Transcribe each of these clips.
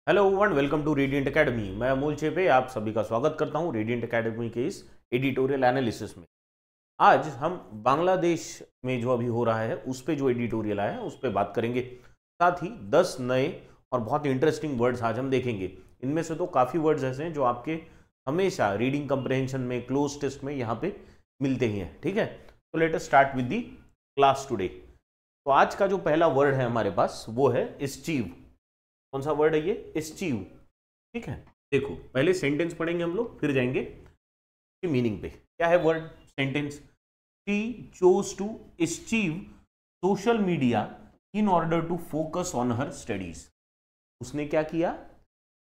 Hello and welcome to radiant academy. मैं अमोल चेपे आप सभी का स्वागत करता हूं रेडिएंट एकेडमी के इस एडिटोरियल एनालिसिस में। आज हम बांग्लादेश में जो अभी हो रहा है उस पे जो एडिटोरियल आया है उस पे बात करेंगे। साथ ही 10 नए और बहुत इंटरेस्टिंग वर्ड्स आज हम देखेंगे। इनमें से तो काफ़ी वर्ड्स ऐसे हैं जो आपके हमेशा रीडिंग कंप्रहेंशन में, क्लोज टेस्ट में यहाँ पे मिलते ही हैं। ठीक है, तो let us start with the class today. तो आज का जो पहला वर्ड है हमारे पास वो है एस्चीव। कौन सा वर्ड है ये? एस्चीव। ठीक है, देखो पहले सेंटेंस पढ़ेंगे हम लोग, फिर जाएंगे मीनिंग पे। क्या है word sentence? She chose to eschew social media in order to focus on her studies. उसने क्या किया?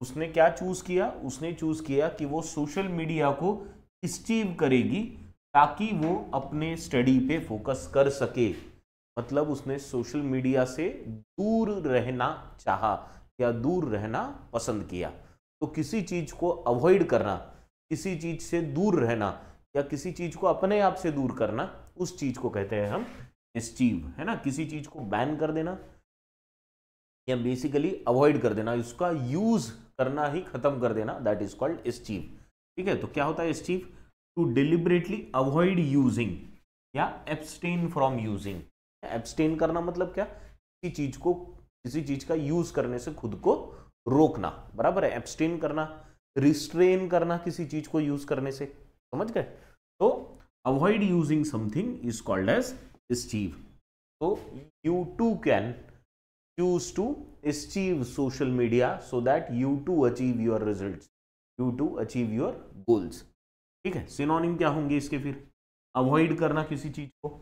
उसने क्या चूज किया? उसने चूज किया कि वो सोशल मीडिया को एस्चीव करेगी ताकि वो अपने स्टडी पे फोकस कर सके। मतलब उसने सोशल मीडिया से दूर रहना चाहा या दूर रहना पसंद किया। तो किसी चीज को अवॉइड करना, किसी चीज से दूर रहना या किसी चीज को अपने आप से दूर करना, उस चीज को कहते हैं हम एस्चीव, है ना। किसी चीज को बैन कर देना या बेसिकली अवॉइड कर देना, उसका यूज करना ही खत्म कर देना, दैट इज कॉल्ड एस्चीव। ठीक है, तो क्या होता है एस्चीव? टू डिलिबरेटली अवॉइड यूजिंग या एब्सटेन फ्रॉम यूजिंग। एब्सटेन करना मतलब क्या? किसी चीज का यूज करने से खुद को रोकना, बराबर है। एब्सटेन करना, रिस्ट्रेन करना किसी चीज को यूज करने से, समझ गए? तो avoid using something is called as eschew. तो you too can choose to eschew social media so that you too achieve your results, you too achieve your goals. ठीक है, सिनोनिम क्या होंगे इसके फिर? अवॉइड करना किसी चीज को,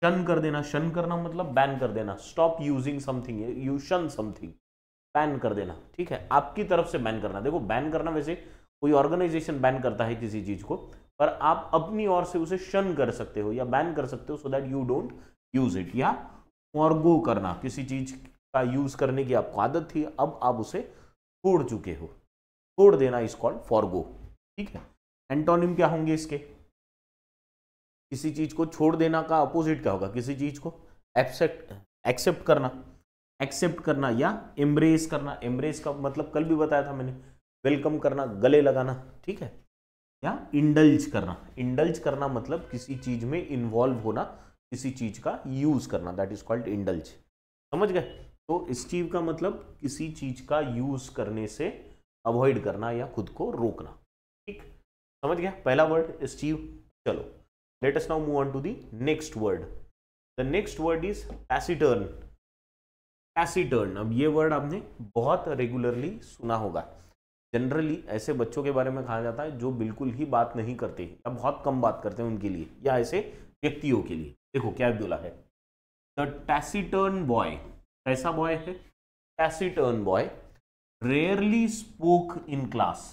शन कर देना। शन करना मतलब बैन कर देना। स्टॉप यूजिंग समथिंग, यू शन समथिंग, बैन कर देना। ठीक है, आपकी तरफ से बैन करना। देखो बैन करना वैसे कोई ऑर्गेनाइजेशन बैन करता है किसी चीज को, पर आप अपनी ओर से उसे शन कर सकते हो या बैन कर सकते हो सो that you don't use it. या फॉरगो करना, किसी चीज का यूज करने की आपको आदत थी, अब आप उसे छोड़ चुके हो, छोड़ देना इज कॉल्ड फॉरगो। ठीक है, एंटोनिम क्या होंगे इसके? किसी चीज को छोड़ देना का अपोजिट क्या होगा? किसी चीज को एक्सेप्ट करना, एक्सेप्ट करना या एम्ब्रेस करना। एम्ब्रेस का मतलब कल भी बताया था मैंने, वेलकम करना, गले लगाना। ठीक है, या इंडल्ज करना। इंडल्ज करना मतलब किसी चीज में इन्वॉल्व होना, किसी चीज का यूज करना, दैट इज कॉल्ड इंडल्ज। समझ गए? तो एस्चीव का मतलब किसी चीज का यूज करने से अवॉइड करना या खुद को रोकना। ठीक, समझ गया पहला वर्ड एस्चीव। चलो let us now move on to the next word. The next word is taciturn. taciturn, अब ये वर्ड आपने बहुत रेगुलरली सुना होगा। जनरली ऐसे बच्चों के बारे में कहा जाता है जो बिल्कुल ही बात नहीं करते या बहुत कम बात करते हैं उनके लिए, या ऐसे व्यक्तियों के लिए। देखो क्या बोला है, द taciturn boy। कैसा बॉय है? taciturn boy rarely spoke in class।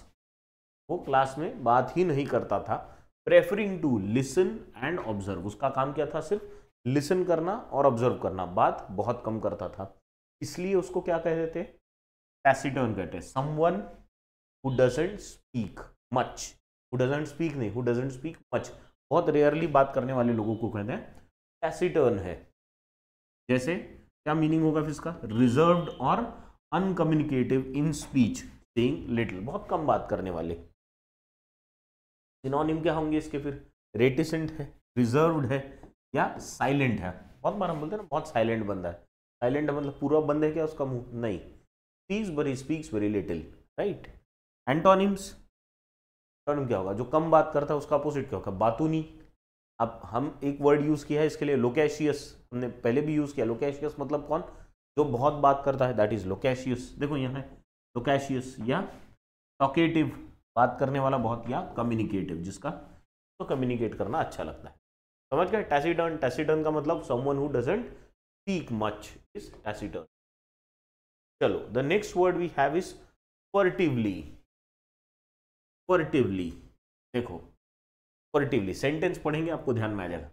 वो क्लास में बात ही नहीं करता था। Preferring to listen and observe, उसका काम क्या था? सिर्फ लिसन करना और ऑब्जर्व करना, बात बहुत कम करता था। इसलिए उसको क्या कहते थे? टैसिटर्न कहते हैं। Someone who doesn't speak much, who doesn't speak नहीं, हु डजंट स्पीक मच, बहुत रेयरली बात करने वाले लोगों को कहते हैं टैसिटर्न है। जैसे क्या मीनिंग होगा फिर इसका? रिजर्व्ड और अनकम्युनिकेटिव इन स्पीच, सेइंग लिटिल, बहुत कम बात करने वाले। सिनोनिम क्या होंगे इसके फिर? रेटिसेंट है, रिजर्व्ड है या साइलेंट है। बहुत बार हम बोलते हैं ना बहुत साइलेंट बंदा है। साइलेंट है मतलब पूरा बंद है क्या उसका मुंह? नहीं, speaks but he speaks very little, right. Antonyms, antonym क्या होगा? जो कम बात करता है उसका अपोजिट क्या होगा? बातूनी। अब हम एक वर्ड यूज किया है इसके लिए, लोकेशियस, हमने पहले भी यूज किया। लोकेशियस मतलब कौन? जो बहुत बात करता है, दैट इज लोकेशियस। देखो यहाँ है लोकेशियस। या टॉकेटिव, बात करने वाला बहुत, या कम्युनिकेटिव, जिसका तो कम्युनिकेट करना अच्छा लगता है। समझ गए? टैसिटर्न, टैसिटर्न का मतलब someone who doesn't speak much is taciturn. चलो the next word we have is furtively. Furtively, देखो फर्टिवली सेंटेंस पढ़ेंगे आपको ध्यान में आ जाएगा।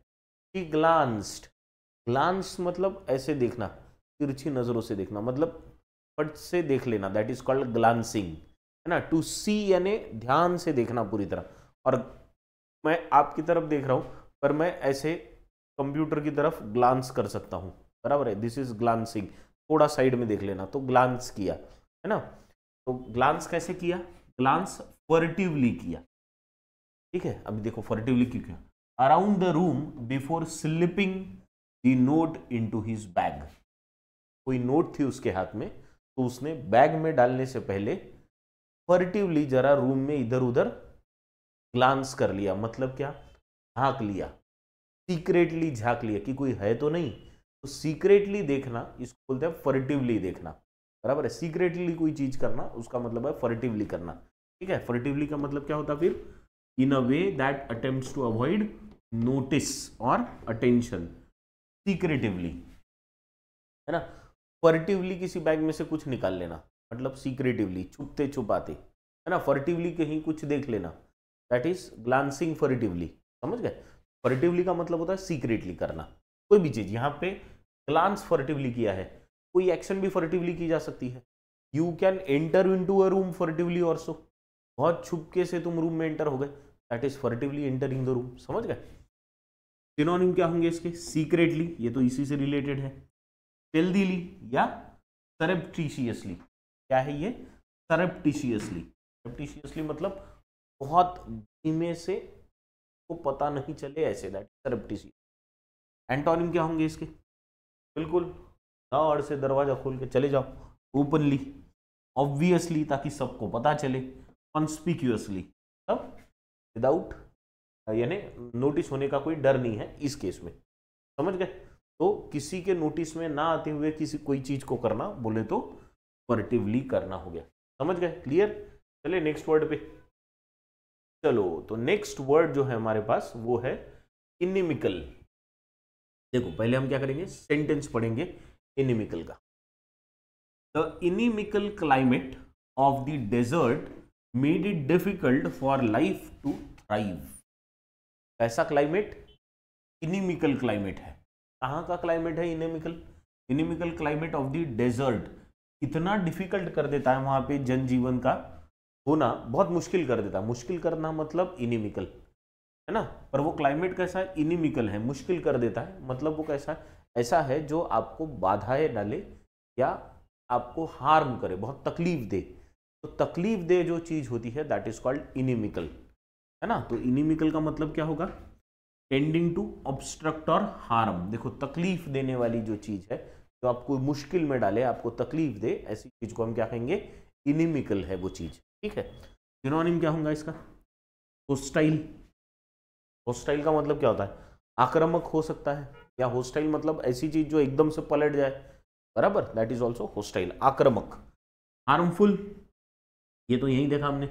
ही ग्लांस्ड, ग्लांस मतलब ऐसे देखना, तिरछी नजरों से देखना, मतलब फट से देख लेना, दैट इज कॉल्ड ग्लांसिंग, है ना। टू सी यानी ध्यान से देखना पूरी तरह। और मैं आपकी तरफ देख रहा हूं पर मैं ऐसे कंप्यूटर की तरफ ग्लांस कर सकता हूं, बराबर है। दिस इज ग्लांसिंग, थोड़ा साइड में देख लेना, तो ग्लांस किया, है ना। तो ग्लांस कैसे किया, ग्लांस फर्टिवली किया, ठीक है। अभी देखो फर्टिवली क्यों किया, around the room before slipping the note into his bag. कोई नोट थी उसके हाथ में, तो उसने बैग में डालने से पहले फर्टिवली जरा रूम में इधर उधर ग्लांस कर लिया, मतलब क्या, झांक लिया, सीक्रेटली झांक लिया कि कोई है तो नहीं। तो सीक्रेटली देखना इसको बोलते हैं फर्टिवली देखना, बराबर है। सीक्रेटली कोई चीज करना उसका मतलब है फर्टिवली करना, ठीक है। फर्टिवली का मतलब क्या होता फिर, in a way that attempts to avoid notice और अटेंशन, सीक्रेटिवली, है ना। फर्टिवली किसी बैग में से कुछ निकाल लेना, मतलब सीक्रेटिवली, छुपते छुपाते, है ना। फर्टिवली कहीं कुछ देख लेना, दैट इज ग्लांसिंग फर्टिवली, समझ गए। फर्टिवली का मतलब होता है सीक्रेटली करना कोई भी चीज। यहाँ पे ग्लांस फर्टिवली किया है, कोई एक्शन भी फर्टिवली की जा सकती है। You can enter into a room furtively also, बहुत छुपके से तुम रूम में एंटर हो गए, that is furtively entering the room, समझ गए। सिनोनिम क्या होंगे इसके, सीक्रेटली, ये तो इसी से रिलेटेड है, स्टेल्थीली या सरप्टिशियसली। क्या है ये, सरप्टिशियसली। सरप्टिशियसली मतलब बहुत धीमे से, को पता नहीं चले ऐसे, दैट सरप्टिशियस। एंटोनिम क्या होंगे इसके, बिल्कुल दाड़ से दरवाजा खोल के चले जाओ, ओपनली, ऑब्वियसली ताकि सबको पता चले, कॉन्स्पिक्यूअसली तब विदाउट, यानी नोटिस होने का कोई डर नहीं है इस केस में, समझ गए। तो किसी के नोटिस में ना आते हुए किसी कोई चीज को करना बोले तो फर्टिवली करना हो गया, समझ गए, क्लियर। चलिए नेक्स्ट वर्ड पे चलो। तो नेक्स्ट वर्ड जो है हमारे पास वो है इनिमिकल। देखो पहले हम क्या करेंगे, सेंटेंस पढ़ेंगे इनिमिकल का। The inimical climate of the desert made it difficult for life to thrive. ऐसा क्लाइमेट इनिमिकल क्लाइमेट है। कहाँ का क्लाइमेट है inimical, inimical climate of the desert इतना डिफिकल्ट कर देता है, वहां पे जनजीवन का होना बहुत मुश्किल कर देता है। मुश्किल करना मतलब इनिमिकल, है ना। पर वो क्लाइमेट कैसा है, इनिमिकल है, मुश्किल कर देता है, मतलब वो कैसा है, ऐसा है जो आपको बाधाएं डाले या आपको हार्म करे, बहुत तकलीफ दे। तो तकलीफ दे जो चीज होती है दैट इज कॉल्ड इनिमिकल, है ना। तो इनिमिकल का मतलब क्या होगा, टेंडिंग टू ऑब्स्ट्रक्ट और हार्म। देखो तकलीफ देने वाली जो चीज है, जो आपको मुश्किल में डाले, आपको तकलीफ दे, ऐसी चीज को हम क्या कहेंगे, इनिमिकल है वो चीज, ठीक है। सिनोनिम क्या होगा इसका, होस्टाइल। होस्टाइल का मतलब क्या होता है, आक्रामक हो सकता है, या होस्टाइल मतलब ऐसी चीज जो एकदम से पलट जाए, बराबर, दैट इज ऑल्सो होस्टाइल, आक्रामक। हार्मफुल, ये तो यही देखा हमने,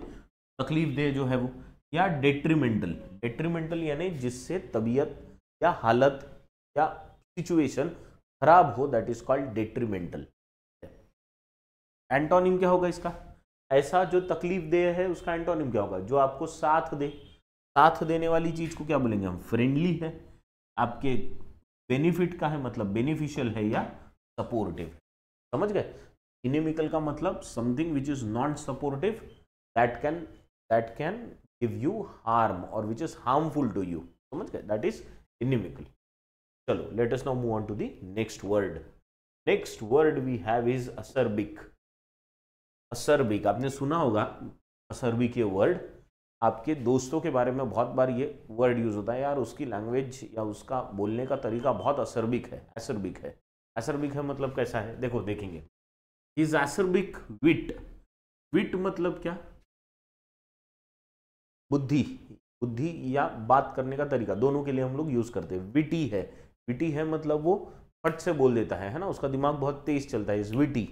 तकलीफ दे जो है वो, या डेट्रीमेंटल। डेट्रीमेंटल यानी जिससे तबीयत या हालत या सिचुएशन खराब हो, that is called detrimental. Antonym क्या होगा इसका, ऐसा जो तकलीफ दे है उसका एंटोनिम क्या होगा, जो आपको साथ दे। साथ देने वाली चीज को क्या बोलेंगे हम, फ्रेंडली है, आपके बेनिफिट का है, मतलब बेनिफिशियल है, या सपोर्टिव, समझ गए। इनिमिकल का मतलब something which is non supportive, that can give you harm और which is harmful to you, समझ गए, दैट इज इनिमिकल। चलो let us now move on to the next word. Next word we have is acerbic. Acerbic आपने सुना होगा, असर्बिक ये word, आपके दोस्तों के बारे में बहुत बार ये वर्ड यूज होता है, यार उसकी लैंग्वेज या उसका बोलने का तरीका बहुत असर्बिक है, असर्बिक है। असर्बिक है मतलब कैसा है, देखो देखेंगे, इज असर्बिक विट। विट मतलब क्या, बुद्धि, बुद्धि या बात करने का तरीका, दोनों के लिए हम लोग यूज करते हैं। विटी है, विटी है मतलब वो फट से बोल देता है ना, उसका दिमाग बहुत तेज चलता है, इज विटी।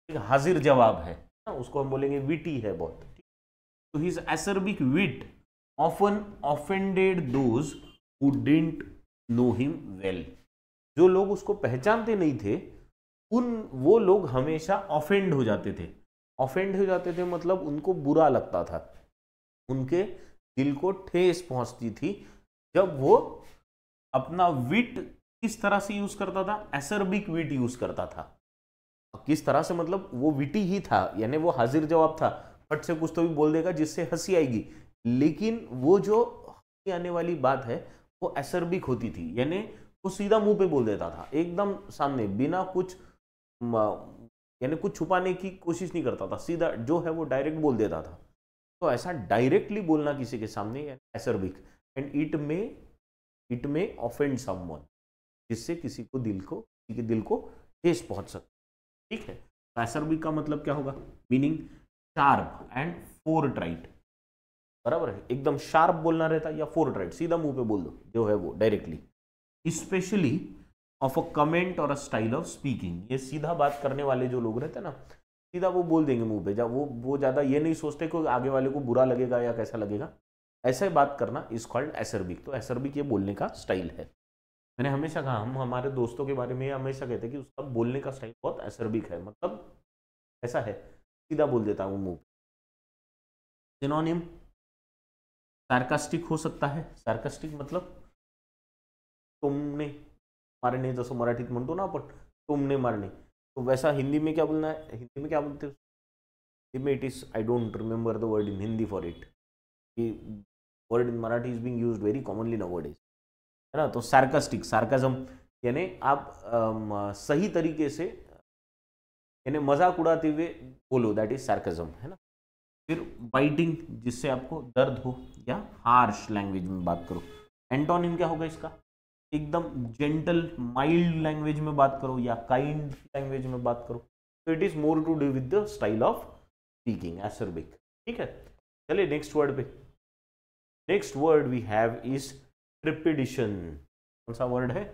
हाजिर जवाब है ना, उसको हम बोलेंगे विटी है बहुत। तो his acerbic wit often offended those who didn't know him well. जो लोग उसको पहचानते नहीं थे, वो लोग हमेशा ऑफेंड हो जाते थे। ऑफेंड हो जाते थे मतलब उनको बुरा लगता था, उनके दिल को ठेस पहुंचती थी जब वो अपना विट किस तरह से यूज करता था, एसर्बिक विट यूज करता था। किस तरह से मतलब वो विटी ही था, यानी वो हाजिर जवाब था, फट से कुछ तो भी बोल देगा जिससे हंसी आएगी, लेकिन वो जो हंसी आने वाली बात है वो एसर्बिक होती थी, यानी वो सीधा मुंह पे बोल देता था, एकदम सामने, बिना कुछ यानी कुछ छुपाने की कोशिश नहीं करता था, सीधा जो है वो डायरेक्ट बोल देता था। तो ऐसा डायरेक्टली बोलना किसी के सामने एसर्बिक, एंड इट में ऑफेंड समवन, जिससे किसी के दिल को ठेस पहुंच सकती। ठीक है, तो एसर्बिक का मतलब क्या होगा? मीनिंग शार्प एंड फोरट्राइट, बराबर है, एकदम शार्प बोलना रहता है, या फोरट्राइट, सीधा मुंह पे बोल दो जो है वो directly. Specially of a comment और अ स्टाइल ऑफ स्पीकिंग, ये सीधा बात करने वाले जो लोग रहते हैं ना, सीधा वो बोल देंगे मुंह पे, जब वो ज्यादा ये नहीं सोचते कि आगे वाले को बुरा लगेगा या कैसा लगेगा, ऐसे बात करना इज कॉल्ड एसर्बिक। तो एसर्बिक ये बोलने का स्टाइल है। मैंने हमेशा कहा, हम हमारे दोस्तों के बारे में हमेशा कहते हैं कि उसका बोलने का स्टाइल बहुत एसर्बिक है, मतलब ऐसा है, सीधा बोल देता है वो मुंह। सिनोनिम सार्कास्टिक हो सकता है। सार्कास्टिक मतलब तुमने मारणे, जसं मराठीत म्हणतो ना आपण तुमने मारणे, तो वैसा हिंदी में क्या बोलना है? हिंदी में क्या बोलते हैं? हिंदी में it is, I don't remember the word in Hindi for it, word in Marathi is being used very commonly nowadays, है ना। तो सार्कास्टिक, सार्काज्म यानी आप सही तरीके से यानी मजाक उड़ाते हुए बोलो, दैट इज सार्काज्म, है ना। फिर बाइटिंग, जिससे आपको दर्द हो, या हार्श लैंग्वेज में बात करो। एंटोनिम क्या होगा इसका? एकदम जेंटल माइल्ड लैंग्वेज में बात करो, या काइंड लैंग्वेज में बात करो। तो it is more to do with the style of speaking, acerbic. ठीक है, चलिए नेक्स्ट वर्ड पे। Next word we have is trepidation. कौन सा वर्ड है?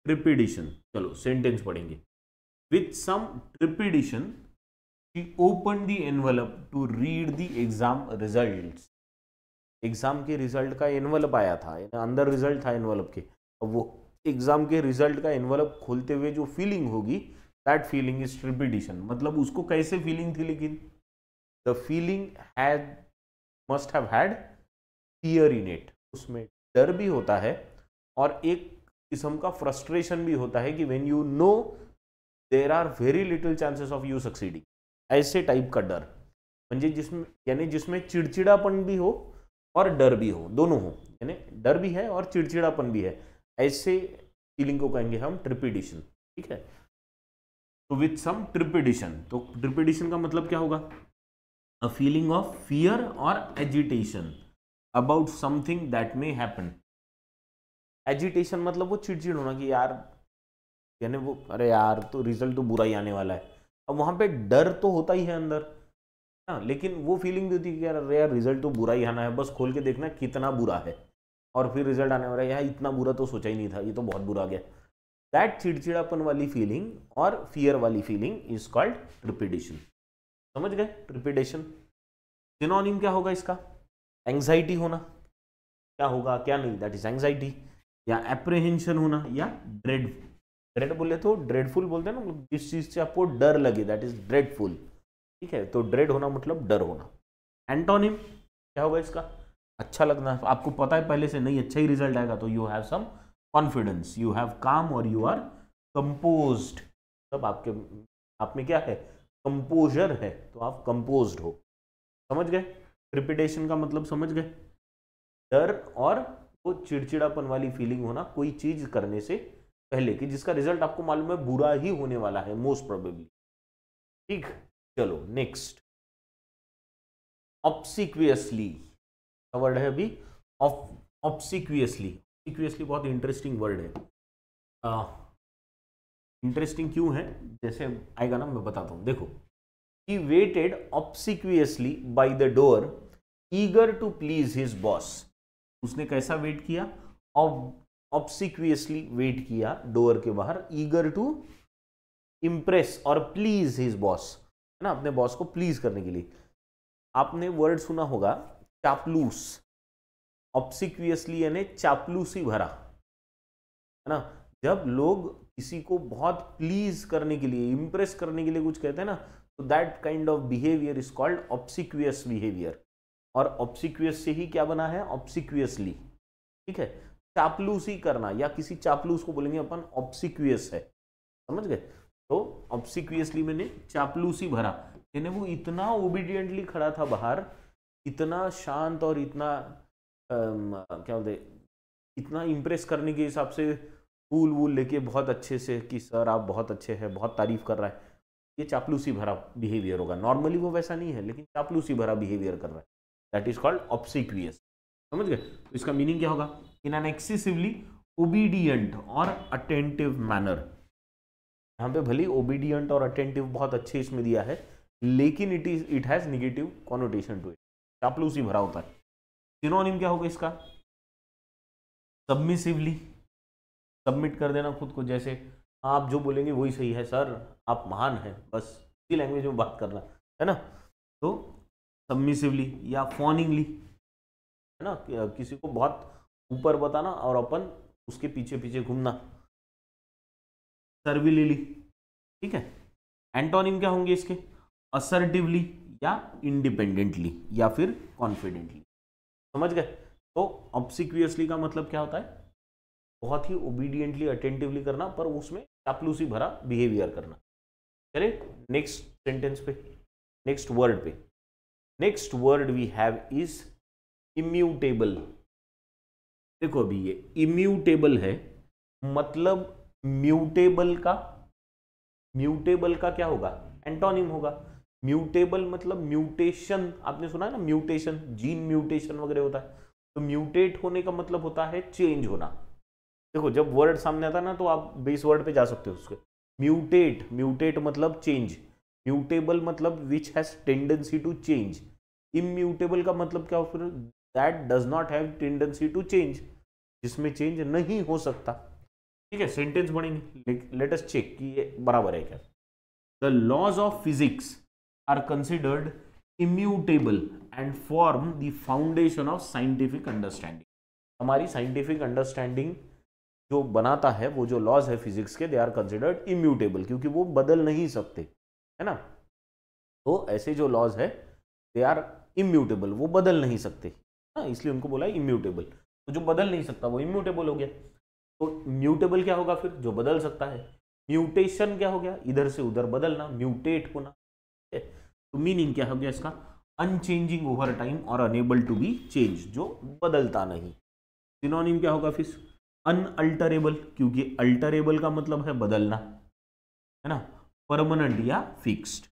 ट्रिपिडिशन। चलो सेंटेंस पढ़ेंगे। With some trepidation she opened the envelope to read the exam results। Exam के रिजल्ट का एनवलप आया था, अंदर रिजल्ट था एनवलप के, अब वो एग्जाम के रिजल्ट का एनवलप खोलते हुए जो फीलिंग होगी, दैट फीलिंग इज ट्रिपिडिशन। मतलब उसको कैसे फीलिंग थी, लेकिन the feeling had must have had fear in it, उसमें डर भी होता है और एक किस्म का फ्रस्ट्रेशन भी होता है कि when you know there are very little chances of you succeeding, ऐसे टाइप का डर, म्हणजे जिसमें यानी जिसमें चिड़चिड़ापन भी हो और डर भी हो, दोनों हो, यानी डर भी है और चिड़चिड़ापन भी है, ऐसे फीलिंग को कहेंगे हम ट्रिपिडिशन। ठीक है, तो विथ सम ट्रिपिडिशन, तो ट्रिपिडिशन का मतलब क्या होगा? अ फीलिंग ऑफ फियर और agitation about something that may happen. Agitation मतलब वो चिड़चिड़ होना कि यार, यानी वो अरे यार तो रिजल्ट तो बुरा ही आने वाला है। अब वहां पे डर तो होता ही है अंदर, हाँ, लेकिन वो फीलिंग भी होती है कि यार रिजल्ट तो बुरा ही आना है, बस खोल के देखना कितना बुरा है, और फिर रिजल्ट आने वाला है, यार इतना बुरा तो सोचा ही नहीं था, ये तो बहुत बुरा आ गया। दैट चिड़चिड़ापन वाली फीलिंग और फियर वाली फीलिंग इज कॉल्ड ट्रिपिडिशन। समझ गए? ट्रिपिडेशन। सिनोनिम क्या होगा इसका? एंग्जाइटी होना, क्या होगा क्या नहीं, दैट इज एंग्जाइटी, या एप्रीहेंशन होना, या ड्रेड। ड्रेड बोले तो ड्रेडफुल बोलते हैं ना, जिस चीज से आपको डर लगे, दैट इज ड्रेडफुल। ठीक है, तो ड्रेड होना मतलब डर होना। एंटोनिम क्या होगा इसका? अच्छा लगना, आपको पता है पहले से नहीं अच्छा ही रिजल्ट आएगा, तो you have some confidence, you have calm, और यू आर कंपोज्ड। तब आपके आप में क्या है? कंपोजर है, तो आप कंपोज्ड हो। समझ गए? ट्रिपिडेशन का मतलब समझ गए? डर और वो चिड़चिड़ापन वाली फीलिंग होना कोई चीज करने से पहले, कि जिसका रिजल्ट आपको मालूम है बुरा ही होने वाला है मोस्ट प्रोबेबली। ठीक, चलो नेक्स्ट। ऑब्सिक्वियसली वर्ड है अभी, ऑब्सिक्वियसली। ऑब्सिक्वियसली बहुत इंटरेस्टिंग वर्ड है। इंटरेस्टिंग क्यों है, जैसे आएगा ना मैं बताता हूं। देखो, he waited obsequiously by the door eager to please his boss। उसने कैसा वेट किया? ऑब्सिक्वियसली वेट किया डोर के बाहर, ईगर टू इम्प्रेस और प्लीज हिज बॉस, है ना, अपने बॉस को प्लीज करने के लिए। आपने वर्ड सुना होगा चापलूस। ऑब्सिक्वियसली यानी चापलूसी भरा, है ना। जब लोग किसी को बहुत प्लीज करने के लिए, इम्प्रेस करने के लिए कुछ कहते हैं ना, तो that kind of behaviour is called obsequious behaviour. और ऑब्सिक्वियस से ही क्या बना है? ऑब्सिक्वियसली। ठीक है, चापलूसी करना, या किसी चापलूस को बोलेंगे अपन ऑब्सिक्वियस है। समझ गए? तो ऑब्सिक्वियसली मैंने चापलूसी भरा, यानी वो इतना ओबीडियंटली खड़ा था बाहर, इतना शांत और इतना क्या बोलते, इतना इम्प्रेस करने के हिसाब से फूल वूल लेके बहुत अच्छे से, कि सर आप बहुत अच्छे हैं, बहुत तारीफ कर रहा है, ये चापलूसी भरा बिहेवियर होगा। नॉर्मली वो वैसा नहीं है, लेकिन चापलूसी भरा बिहेवियर कर रहा है, दैट इज कॉल्ड ऑब्सिक्वियस। समझ गए? तो इसका मीनिंग क्या होगा? इन एन एक्सेसिवली ओबीडियंट और अटेंटिव मैनर। यहाँ पे भले ओबीडियंट और अटेंटिव बहुत अच्छे इसमें दिया है, लेकिन it has negative connotation to it, चापलूसी भरा होता है। सिनोनिम क्या होगा इसका? सबमिसिवली, सबमिट कर देना खुद को, जैसे आप जो बोलेंगे वही सही है सर, आप महान हैं, बस इसी लैंग्वेज में बात करना है ना। तो सबमिसिवली या फॉनिंगली, है ना, किसी को बहुत ऊपर बताना और अपन उसके पीछे पीछे घूमना, सर्विलिली। ठीक है। एंटोनिम क्या होंगे इसके? असर्टिवली या इंडिपेंडेंटली या फिर कॉन्फिडेंटली। समझ गए? तो ऑब्सिक्वियसली का मतलब क्या होता है? बहुत ही ओबीडियंटली अटेंटिवली करना, पर उसमें चापलूसी भरा बिहेवियर करना। चले नेक्स्ट सेंटेंस पे, नेक्स्ट वर्ड पे। Next word we have is immutable. देखो अभी ये इम्यूटेबल है, मतलब म्यूटेबल का क्या होगा? एंटोनिम होगा। म्यूटेबल मतलब म्यूटेशन, आपने सुना है ना, म्यूटेशन, जीन म्यूटेशन वगैरह होता है। तो म्यूटेट होने का मतलब होता है चेंज होना। देखो जब वर्ड सामने आता है ना, तो आप बेस वर्ड पे जा सकते हो उसके। म्यूटेट मतलब चेंज, म्यूटेबल मतलब which has tendency to change, immutable का मतलब क्या हो फिर? That does not have tendency to change, जिसमें चेंज नहीं हो सकता। ठीक है, सेंटेंस बढ़ेंगे, लेट अस चेक कि ये बराबर है क्या। The laws of physics are considered immutable and form the foundation of scientific understanding. हमारी साइंटिफिक अंडरस्टैंडिंग जो बनाता है, वो जो लॉज है फिजिक्स के, दे आर कंसिडर्ड इम्यूटेबल, क्योंकि वो बदल नहीं सकते, है ना। तो ऐसे जो लॉज है दे आर इम्यूटेबल, वो बदल नहीं सकते, हाँ, इसलिए उनको बोला इम्यूटेबल। तो जो बदल नहीं सकता वो इम्यूटेबल हो गया। तो म्यूटेबल क्या होगा फिर? जो बदल सकता है। म्यूटेशन क्या हो गया? इधर से उधर बदलना, म्यूटेट होना। तो मीनिंग क्या हो गया इसका? अनचेंजिंग ओवर टाइम और अनेबल टू बी चेंज, जो बदलता नहीं। सिनोनिम क्या होगा फिर? अनअल्टरेबल, क्योंकि अल्टरेबल का मतलब है बदलना, है ना, परमानेंट या फिक्स्ड।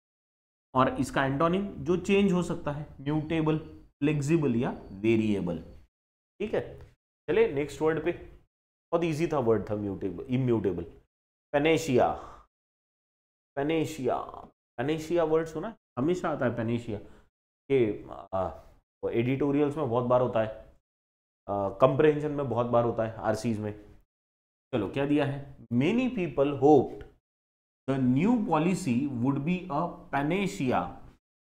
और इसका एंटोनिम जो चेंज हो सकता है, म्यूटेबल, फ्लेक्सिबल या वेरिएबल। ठीक है, चले नेक्स्ट वर्ड पे। बहुत इजी था वर्ड था mutable, immutable. Panacea, Panacea, Panacea word सुना? हमेशा आता है पेनेशिया के, एडिटोरियल्स में बहुत बार होता है, कंप्रेहेंशन में बहुत बार होता है, आरसीज में। चलो क्या दिया है? Many people hoped the new policy would be a Panacea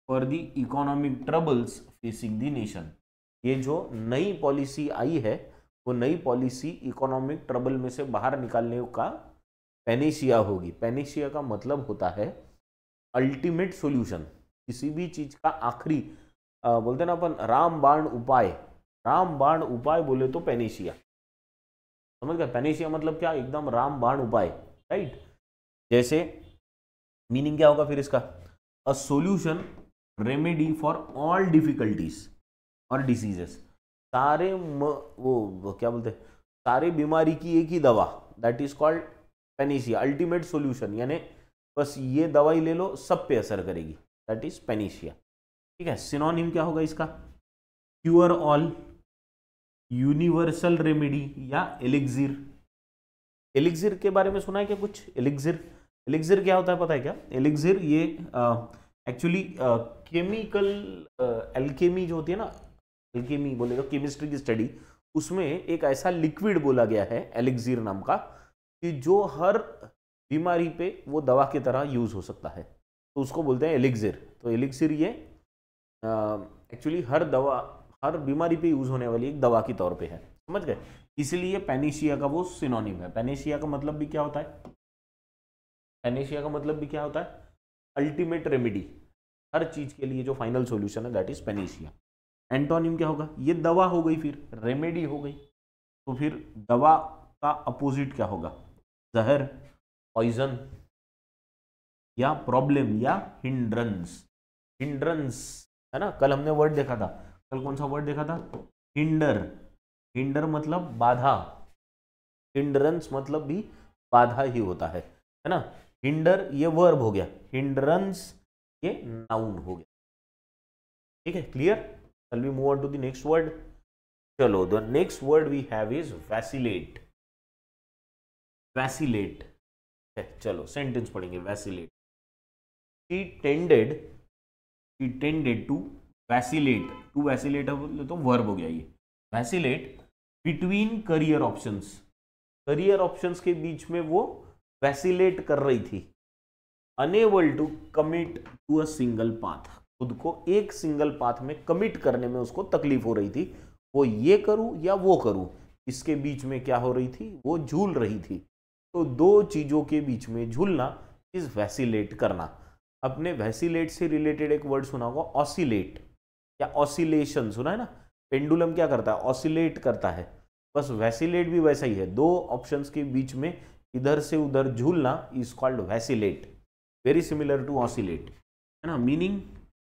for the economic troubles facing the nation. ये जो नई पॉलिसी आई है, वो नई पॉलिसी इकोनॉमिक ट्रबल में से बाहर निकालने का पेनेशिया होगी। पेनेशिया का मतलब होता है अल्टीमेट सॉल्यूशन, किसी भी चीज का आखिरी, बोलते ना अपन रामबाण उपाय, रामबाण उपाय बोले तो पेनेशिया। समझ गए? पेनेशिया मतलब क्या? एकदम रामबाण उपाय, राइट। जैसे मीनिंग क्या होगा फिर इसका? A solution remedy for all difficulties और डिसीजेस। सारे वो क्या बोलते हैं, सारे बीमारी की एक ही दवा, that is called Panacea, ultimate solution, यानी बस ये दवाई ले लो सब पे असर करेगी, दैट इज पेनेशिया। ठीक है। सिनोनिम क्या होगा इसका? क्यूअर ऑल, यूनिवर्सल रेमेडी या एलिक्सिर। एलिक्सिर के बारे में सुना है क्या कुछ? एलिक्सिर, एलिक्सिर क्या होता है पता है क्या? एलिक्सिर ये एक्चुअली केमिकल एल्केमी जो होती है ना, एल्केमी बोले तो केमिस्ट्री की स्टडी, उसमें एक ऐसा लिक्विड बोला गया है एलिक्सिर नाम का, कि जो हर बीमारी पे वो दवा की तरह यूज हो सकता है, तो उसको बोलते हैं एलिक्सिर। तो एलिक्सिर ये एक्चुअली हर दवा, हर बीमारी पे यूज होने वाली एक दवा की तौर पे है। समझ गए? इसलिए पेनेशिया का वो सिनोनिम है। पेनेशिया का मतलब भी क्या होता है? पेनेशिया का मतलब भी क्या होता है? अल्टीमेट रेमेडी, हर चीज के लिए जो फाइनल सॉल्यूशन है, दैट इज पेनेशिया। एंटोनिम क्या होगा? ये दवा हो गई, फिर रेमेडी हो गई, तो फिर दवा का अपोजिट क्या होगा? जहर, पॉइजन या प्रॉब्लम या हिंड्रेंस। हिंड्रेंस है ना, कल हमने वर्ड देखा था, कल कौन सा वर्ड देखा था? हिंडर। हिंडर मतलब बाधा, हिंड्रेंस मतलब भी बाधा ही होता है ना। हिंडर ये वर्ब हो गया, हिंड्रेंस ये नाउन हो गया। ठीक है, clear? Shall we move on to the next word? चलो, the next word we have is vacillate. Vacillate, चलो सेंटेंस पढ़ेंगे। Vacillate, she tended to vacillate. To vacillate तो वर्ब हो गया ये। Vacillate between career options, career options के बीच में वो वैसिलेट कर रही थी। Unable to commit to a single path, खुद को एक सिंगल पाथ में कमिट करने में उसको तकलीफ हो रही थी। वो ये करूं या वो करूं, इसके बीच में क्या हो रही थी, वो झूल रही थी। तो दो चीजों के बीच में झूलना इज वैसिलेट करना। अपने वैसिलेट से रिलेटेड एक वर्ड सुना होगा, ऑसिलेट या ऑसिलेशन, सुना है ना? पेंडुलम क्या करता है, ऑसिलेट करता है। बस वैसिलेट भी वैसा ही है, दो ऑप्शंस के बीच में इधर से उधर झूलना is called vacillate. Very similar to oscillate, है ना? मीनिंग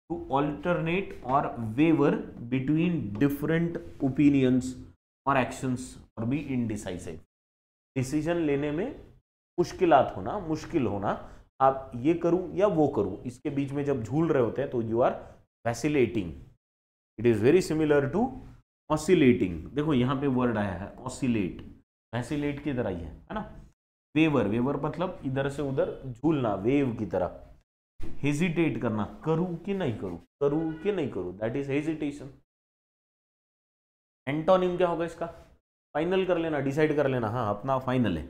टू ऑल्टरनेट और वेवर बिटवीन डिफरेंट ओपिनियंस और एक्शंस और बी इनडिसाइसिव। डिसीजन लेने में मुश्किलात होना, मुश्किल होना, आप ये करूं या वो करूं, इसके बीच में जब झूल रहे होते हैं तो you are vacillating. It is very similar to oscillating. देखो यहाँ पे वर्ड आया है ऑसिलेट, वैसिलेट की तरह ही है ना? वेवर, वेवर मतलब इधर से उधर झूलना, वेव की तरह। हेजिटेट करना, करूं कि नहीं करूं, करूं कि नहीं करूं, दैट इज हेजिटेशन। एंटोनिम क्या होगा इसका? फाइनल कर लेना, डिसाइड कर लेना, हाँ अपना फाइनल है।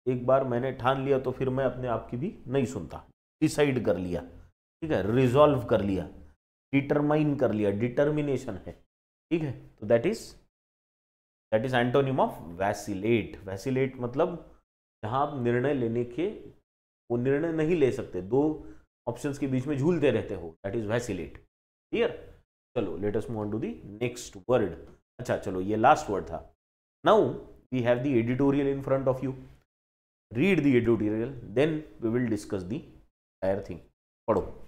एक बार मैंने ठान लिया तो फिर मैं अपने आप की भी नहीं सुनता। डिसाइड कर लिया, ठीक है, रिजॉल्व कर लिया, डिटरमाइन कर लिया, डिटर्मिनेशन है, ठीक है। तो that is antonym of vacillate. Vacillate मतलब जहां आप निर्णय लेने के, वो निर्णय नहीं ले सकते, दो ऑप्शंस के बीच में झूलते रहते हो, दैट इज वैसिलेट। क्लियर? चलो let us move on to the next word. अच्छा चलो, ये लास्ट वर्ड था। Now we have the editorial in front of you. Read the editorial, then we will discuss the entire thing. पढ़ो।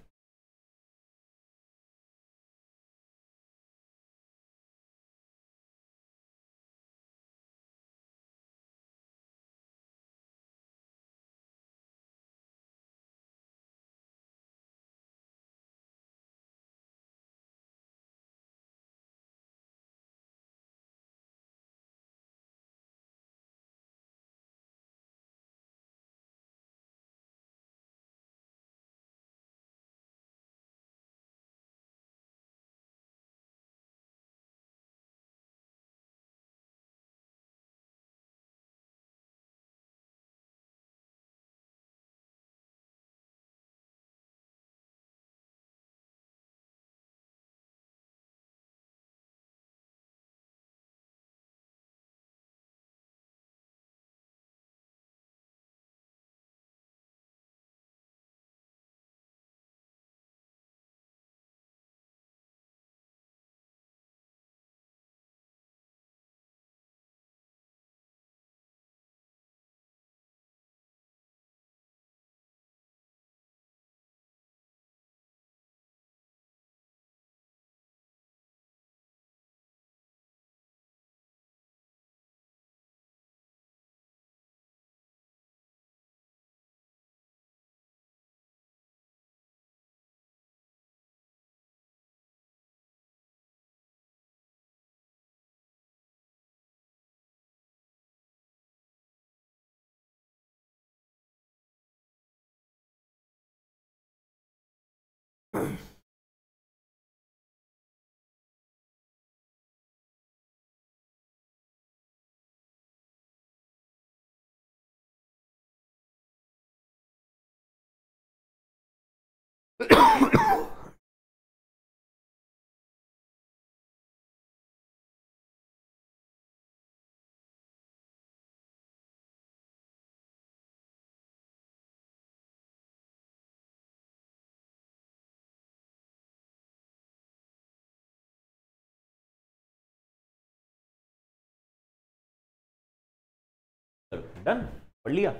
Done, पढ़ लिया?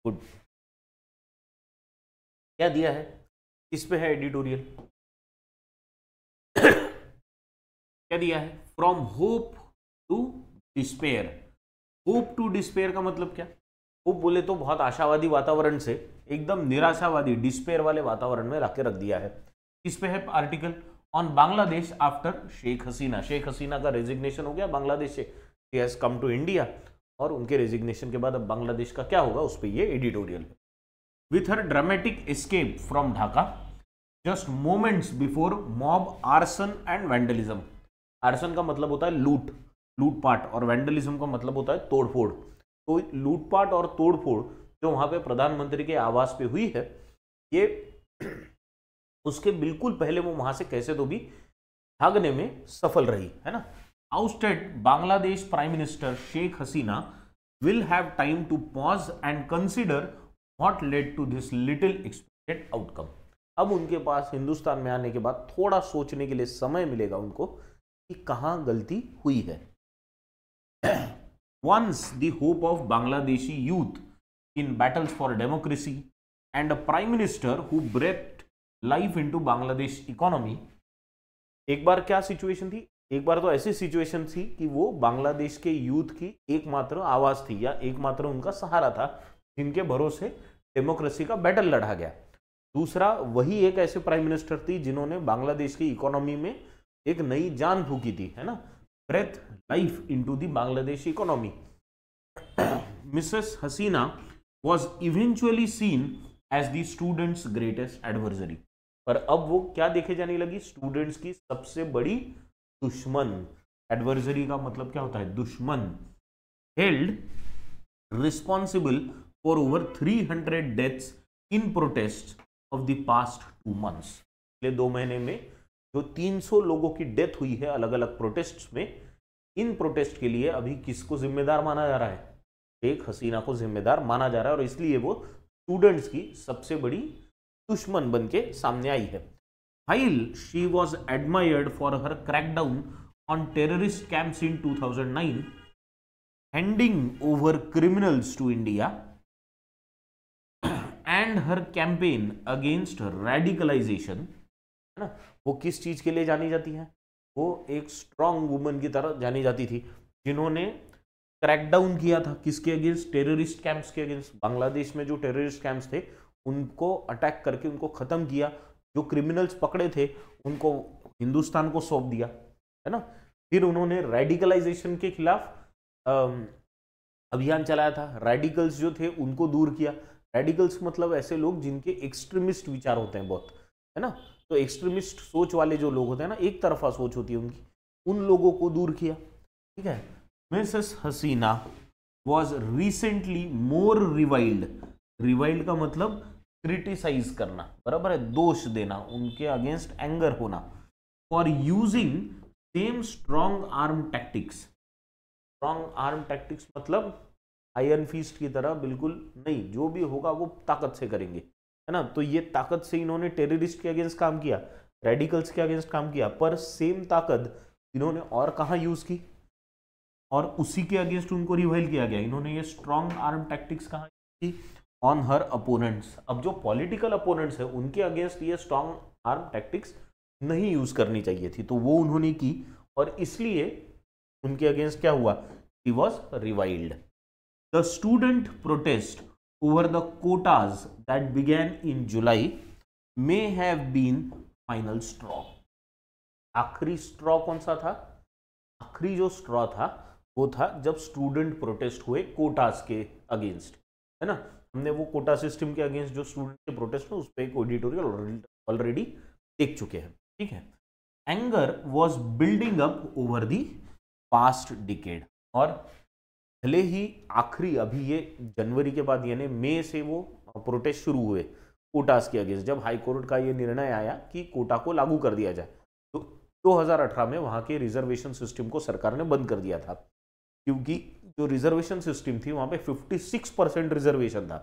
Good. क्या दिया है, किस पे है एडिटोरियल? क्या दिया है? From hope to despair. Hope to despair का मतलब क्या? वो बोले तो बहुत आशावादी वातावरण से एकदम निराशावादी डिस्पेयर वाले वातावरण में लाके रख दिया है। इस पे है article on Bangladesh after Sheikh Hasina. Sheikh Hasina का रेजिग्नेशन हो गया बांग्लादेश से, she has come to India, और उनके रेजिग्नेशन के बाद अब बांग्लादेश का क्या होगा उस पर ये एडिटोरियल है। With her dramatic escape from Dhaka just moments before mob arson and vandalism. Arson का मतलब होता है लूट, लूटपाट, और वैंडलिज्म का मतलब होता है तोड़फोड़। तो लूटपाट और तोड़फोड़ जो वहां पे प्रधानमंत्री के आवास पे हुई है, ये उसके बिल्कुल पहले वो वहां से कैसे तो भी भागने में सफल रही है ना। Ousted Bangladesh prime minister Sheikh Hasina will have time to pause and consider what led to this little expected outcome. अब उनके पास हिंदुस्तान में आने के बाद थोड़ा सोचने के लिए समय मिलेगा उनको कि कहां गलती हुई है। Once the hope of Bangladeshi youth in battles for democracy and a prime minister who breathed life into Bangladesh economy। एक बार क्या सिचुएशन थी, एक बार तो ऐसी सिचुएशन थी कि वो बांग्लादेश के यूथ की एकमात्र आवाज थी या एकमात्र उनका सहारा था, जिनके भरोसे डेमोक्रेसी का बैटल लड़ा गया। दूसरा, वही एक ऐसे प्राइम मिनिस्टर थी जिन्होंने बांग्लादेश की इकोनॉमी में एक नई जान फूकी थी, है ना, breath life into the Bangladesh economy। Mrs. Hasina was eventually seen as the students' greatest adversary। पर अब वो क्या देखे जाने लगी, स्टूडेंट्स की सबसे बड़ी दुश्मन। एडवर्सरी का मतलब क्या होता है, दुश्मन। Held responsible for over 300 deaths in protest of the past 2 months। पिछले 2 महीने में जो 300 लोगों की डेथ हुई है अलग अलग प्रोटेस्ट में, इन प्रोटेस्ट के लिए अभी किसको जिम्मेदार माना जा रहा है, शेख हसीना को जिम्मेदार माना जा रहा है, और इसलिए वो स्टूडेंट्स की सबसे बड़ी दुश्मन बन के सामने आई है। While she was admired for her crackdown on terrorist camps in 2009, handing over criminals to India, and her campaign against radicalization, है ना, वो किस चीज के लिए जानी जाती है, वो एक स्ट्रांग वुमन की तरह जानी जाती थी, जिन्होंने क्रैकडाउन किया था किसके अगेंस्ट, टेररिस्ट कैंप्स के अगेंस्ट। बांग्लादेश में जो टेररिस्ट कैंप्स थे उनको अटैक करके उनको खत्म किया, जो क्रिमिनल्स पकड़े थे उनको हिंदुस्तान को सौंप दिया, है ना। फिर उन्होंने रेडिकलाइजेशन के खिलाफ अभियान चलाया था, रेडिकल्स जो थे उनको दूर किया। रेडिकल्स मतलब ऐसे लोग जिनके एक्सट्रीमिस्ट विचार होते हैं बहुत, है ना, तो एक्सट्रीमिस्ट सोच वाले जो लोग होते हैं ना, एक तरफा सोच होती है उनकी, उन लोगों को दूर किया, ठीक है। Mrs Hasina was recently more reviled. Reviled का मतलब क्रिटिसाइज करना, बराबर है, दोष देना, उनके अगेंस्ट एंगर होना। For using same strong arm tactics. Strong arm tactics मतलब आयरन फिस्ट की तरह बिल्कुल नहीं, जो भी होगा वो ताकत से करेंगे, है ना। तो ये ताकत से इन्होंने टेररिस्ट के अगेंस्ट काम किया, रेडिकल्स के अगेंस्ट काम किया, पर सेम ताकत इन्होंने और कहाँ यूज की, और उसी के अगेंस्ट उनको रिवाइल किया गया। इन्होंने ये स्ट्रॉन्ग आर्म टैक्टिक्स कहाँ की, ऑन हर अपोनेंट्स। अब जो पॉलिटिकल अपोनेंट्स है उनके अगेंस्ट ये स्ट्रॉन्ग आर्म टैक्टिक्स नहीं यूज करनी चाहिए थी, तो वो उन्होंने की, और इसलिए उनके अगेंस्ट क्या हुआ, he was reviled. The student protest over the quotas that began in July may have been final straw। आखिरी स्ट्रॉ कौन सा था, आखिरी जो स्ट्रॉ था वो था जब स्टूडेंट प्रोटेस्ट हुए कोटास के अगेंस्ट, है ना। हमने वो कोटा सिस्टम के अगेंस्ट जो स्टूडेंट के प्रोटेस्ट है उस पर एक एडिटोरियल ऑलरेडी देख चुके हैं, ठीक है। Anger was building up over the past decade, और भले ही आखिरी अभी ये जनवरी के बाद यानी मई से वो प्रोटेस्ट शुरू हुए कोटास के अगेंस्ट, जब हाई कोर्ट का ये निर्णय आया कि कोटा को लागू कर दिया जाए, तो 2018 में वहाँ के रिजर्वेशन सिस्टम को सरकार ने बंद कर दिया था, क्योंकि जो रिजर्वेशन सिस्टम थी वहाँ पे 56% रिजर्वेशन था,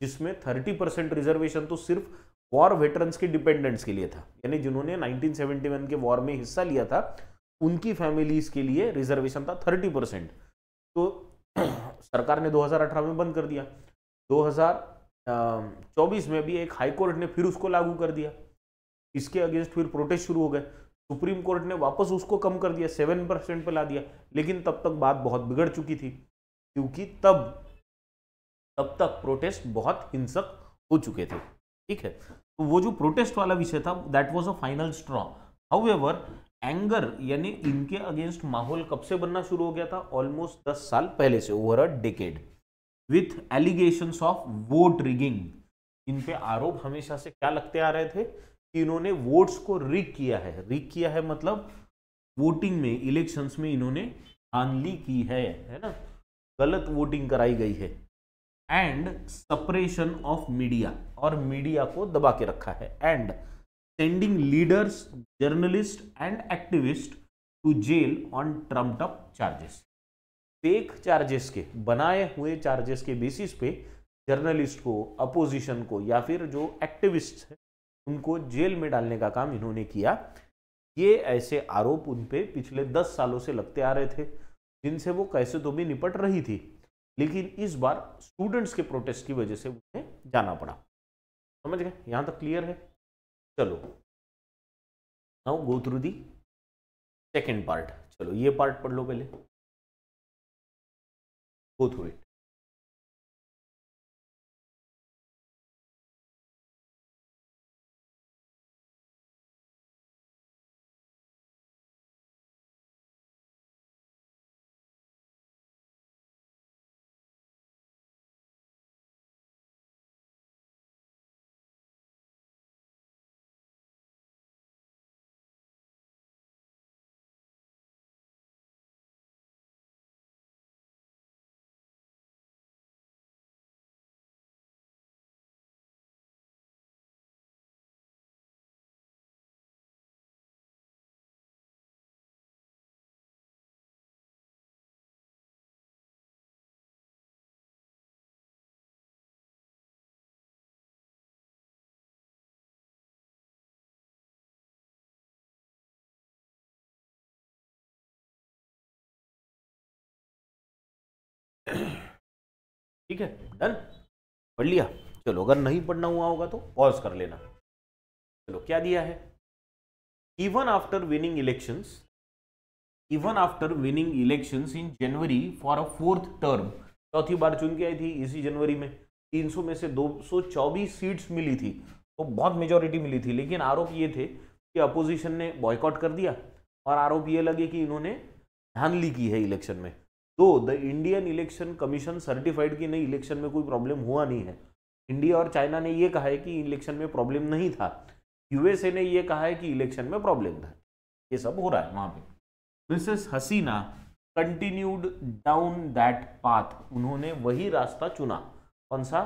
जिसमें 30% रिजर्वेशन तो सिर्फ वॉर वेटरन्स के डिपेंडेंट्स के लिए था, यानी जिन्होंने 1971 के वॉर में हिस्सा लिया था उनकी फैमिलीज के लिए रिजर्वेशन था 30%। तो सरकार ने 2018 में बंद कर दिया, 2024 में भी एक हाई कोर्ट ने फिर उसको लागू कर दिया, इसके अगेंस्ट फिर प्रोटेस्ट शुरू हो गए, सुप्रीम कोर्ट ने वापस उसको कम कर दिया, 7% पे ला दिया, लेकिन तब तक बात बहुत बिगड़ चुकी थी, क्योंकि तब तब तक प्रोटेस्ट बहुत हिंसक हो चुके थे। ठीक है, तो वो जो प्रोटेस्ट वाला विषय था that was a final straw. However anger यानी इनके अगेंस्ट माहौल कब से बनना शुरू हो गया था? ऑलमोस्ट 10 साल पहले से, over a decade, with allegations of vote rigging. इन पे आरोप हमेशा से क्या लगते आ रहे थे कि इन्होंने वोट्स को रिग किया है। रिग किया है मतलब वोटिंग में, इलेक्शंस में इन्होंने धांधली की है ना, गलत वोटिंग कराई गई है। एंड सपरेशन ऑफ मीडिया, और मीडिया को दबा के रखा है। And sending leaders, journalist and activist to jail on trumped up charges. Fake charges के, बनाए हुए चार्जेस के बेसिस पे जर्नलिस्ट को, अपोजिशन को या फिर जो एक्टिविस्ट है उनको जेल में डालने का काम इन्होंने किया। ये ऐसे आरोप उन पे पिछले 10 सालों से लगते आ रहे थे, जिनसे वो कैसे तो भी निपट रही थी, लेकिन इस बार स्टूडेंट्स के प्रोटेस्ट की वजह से उन्हें जाना पड़ा। समझ गए? यहां तक क्लियर है? चलो now go through the second part. चलो ये पार्ट पढ़ लो पहले, गो थ्रू इट। ठीक है, डन, पढ़ लिया? चलो अगर नहीं पढ़ना हुआ होगा तो पॉज कर लेना। चलो क्या दिया है? Even after winning elections, even after winning elections in January for a fourth term, चौथी बार चुन के आई थी इसी जनवरी में, 300 में से 224 सीट्स मिली थी, तो बहुत मेजोरिटी मिली थी। लेकिन आरोप ये थे कि अपोजिशन ने बॉयकॉट कर दिया, और आरोप ये लगे कि इन्होंने धांधली की है इलेक्शन में। तो the Indian election commission certified कि नहीं, इलेक्शन में कोई प्रॉब्लम हुआ नहीं है। इंडिया और चाइना ने ये कहा है कि इलेक्शन में प्रॉब्लम नहीं था, यूएसए ने ये कहा है कि इलेक्शन में प्रॉब्लम था। ये सब हो रहा है वहां पे। Mrs Hasina continued down that path, उन्होंने वही रास्ता चुना। कौन सा?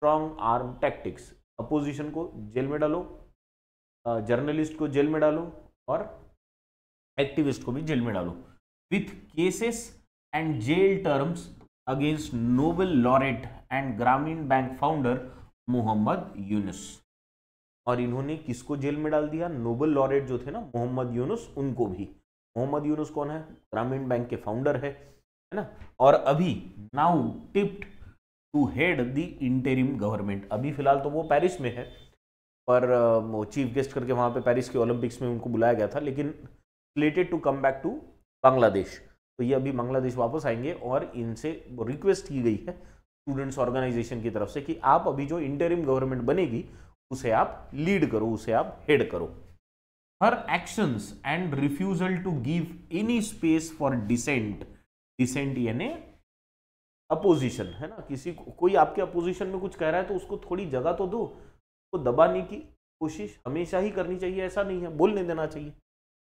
स्ट्रॉन्ग आर्म टैक्टिक्स, अपोजिशन को जेल में डालो, जर्नलिस्ट को जेल में डालो, और एक्टिविस्ट को भी जेल में डालो, with cases and jail terms against Nobel laureate and Grameen bank founder Mohammad Yunus. और इन्होंने किसको जेल में डाल दिया? नोबेल लॉरेट जो थे ना, मोहम्मद यूनुस, उनको भी। मोहम्मद यूनुस कौन है? ग्रामीण बैंक के फाउंडर है ना। और अभी now tipped to head the interim government, अभी फिलहाल तो वो पेरिस में है, पर वो चीफ गेस्ट करके वहाँ पे पेरिस के ओलंपिक्स में उनको बुलाया गया था, लेकिन slated to come back to Bangladesh. तो ये अभी बांग्लादेश वापस आएंगे, और इनसे रिक्वेस्ट की गई है स्टूडेंट्स ऑर्गेनाइजेशन की तरफ से कि आप अभी जो इंटरिम गवर्नमेंट बनेगी उसे आप लीड करो, उसे आप हेड करो। Her actions and refusal to give any space for dissent, dissent यानी अपोजिशन, है ना। किसी को, कोई आपके अपोजिशन में कुछ कह रहा है तो उसको थोड़ी जगह तो दो, तो दबाने की कोशिश हमेशा ही करनी चाहिए, ऐसा नहीं है, बोलने देना चाहिए।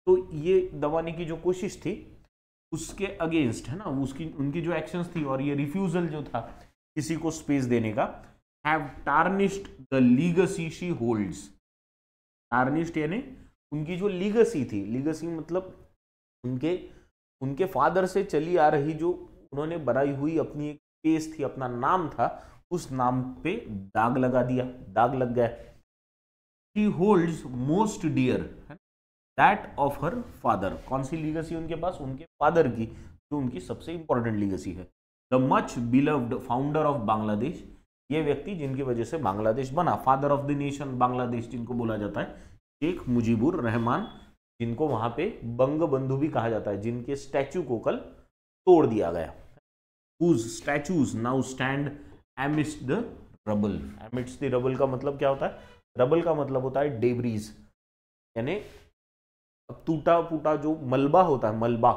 तो ये दबाने की जो कोशिश थी उसके अगेंस्ट, है ना, उसकी उनकी जो एक्शंस थी, और ये रिफ्यूजल जो था किसी को स्पेस देने का, have tarnished the legacy she holds. Tarnished यानी उनकी जो लीगेसी थी, लीगेसी मतलब उनके फादर से चली आ रही जो उन्होंने बनाई हुई अपनी एक पेस थी, अपना नाम था, उस नाम पे दाग लगा दिया, दाग लग गया। She holds most dear that of her father, कौन सी लीगेसी उनके पास? उनके फादर की, जो उनकी सबसे इंपॉर्टेंट लीगेसी है। The much beloved founder of Bangladesh, ये व्यक्ति जिनकी वजह से बांग्लादेश बना, father of the nation Bangladesh जिनको बोला जाता है, शेख मुजीबुर रहमान, जिनको वहां पे बंग बंधु भी कहा जाता है, जिनके स्टैचू को कल तोड़ दिया गया, whose statues now stand amidst the rubble. Amidst the rubble का मतलब क्या होता है? रबल का मतलब होता है डेब्रीज, यानी टूटा फूटा जो मलबा होता है, मलबा